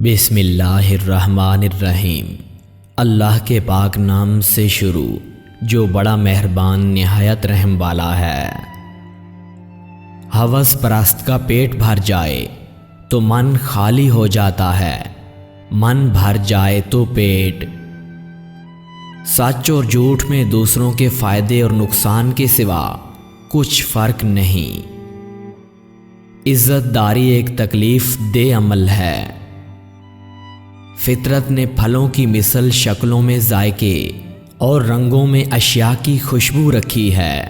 बिस्मिल्लाहिर्रहमानिर्रहीम। अल्लाह के पाक नाम से शुरू जो बड़ा मेहरबान निहायत रहम वाला है। हवस परस्त का पेट भर जाए तो मन खाली हो जाता है, मन भर जाए तो पेट। सच और झूठ में दूसरों के फायदे और नुकसान के सिवा कुछ फर्क नहीं। इज्जतदारी एक तकलीफ दे अमल है। फितरत ने फलों की मिसल शक्लों में जायके और रंगों में अशिया की खुशबू रखी है।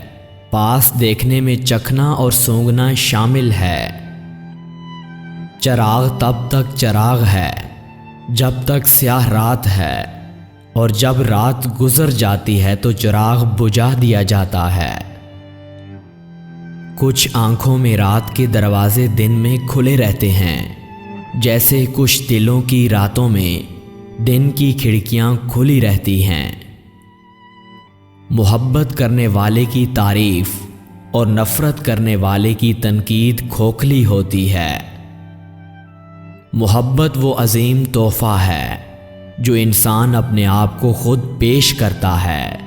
पास देखने में चखना और सूंघना शामिल है। चराग तब तक चराग है जब तक स्याह रात है, और जब रात गुजर जाती है तो चिराग बुझा दिया जाता है। कुछ आंखों में रात के दरवाजे दिन में खुले रहते हैं, जैसे कुछ दिलों की रातों में दिन की खिड़कियां खुली रहती हैं। मोहब्बत करने वाले की तारीफ और नफरत करने वाले की तनकीद खोखली होती है। मोहब्बत वो अजीम तोहफा है जो इंसान अपने आप को खुद पेश करता है।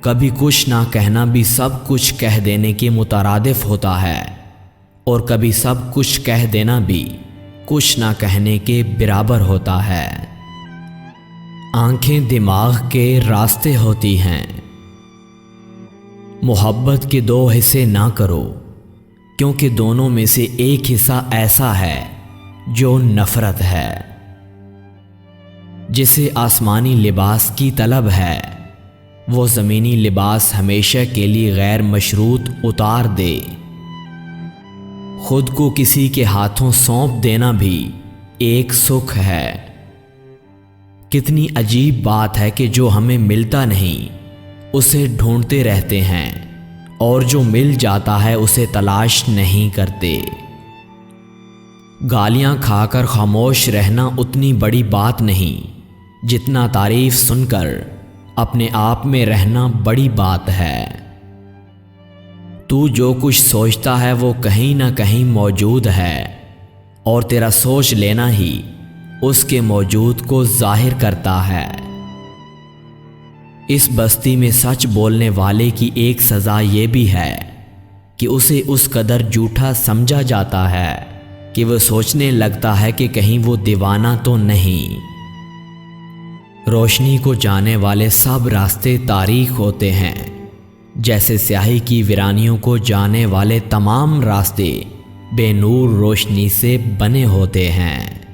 कभी कुछ ना कहना भी सब कुछ कह देने के मुतरादिफ होता है, और कभी सब कुछ कह देना भी कुछ ना कहने के बराबर होता है। आंखें दिमाग के रास्ते होती हैं। मोहब्बत के दो हिस्से ना करो, क्योंकि दोनों में से एक हिस्सा ऐसा है जो नफरत है। जिसे आसमानी लिबास की तलब है, वो ज़मीनी लिबास हमेशा के लिए गैर मशरूत उतार दे। खुद को किसी के हाथों सौंप देना भी एक सुख है। कितनी अजीब बात है कि जो हमें मिलता नहीं उसे ढूंढते रहते हैं, और जो मिल जाता है उसे तलाश नहीं करते। गालियां खाकर खामोश रहना उतनी बड़ी बात नहीं जितना तारीफ सुनकर अपने आप में रहना बड़ी बात है। तू जो कुछ सोचता है वो कहीं ना कहीं मौजूद है, और तेरा सोच लेना ही उसके मौजूद को जाहिर करता है। इस बस्ती में सच बोलने वाले की एक सज़ा ये भी है कि उसे उस कदर झूठा समझा जाता है कि वह सोचने लगता है कि कहीं वो दीवाना तो नहीं। रोशनी को जाने वाले सब रास्ते तारीख होते हैं, जैसे स्याही की वीरानियों को जाने वाले तमाम रास्ते बेनूर रोशनी से बने होते हैं।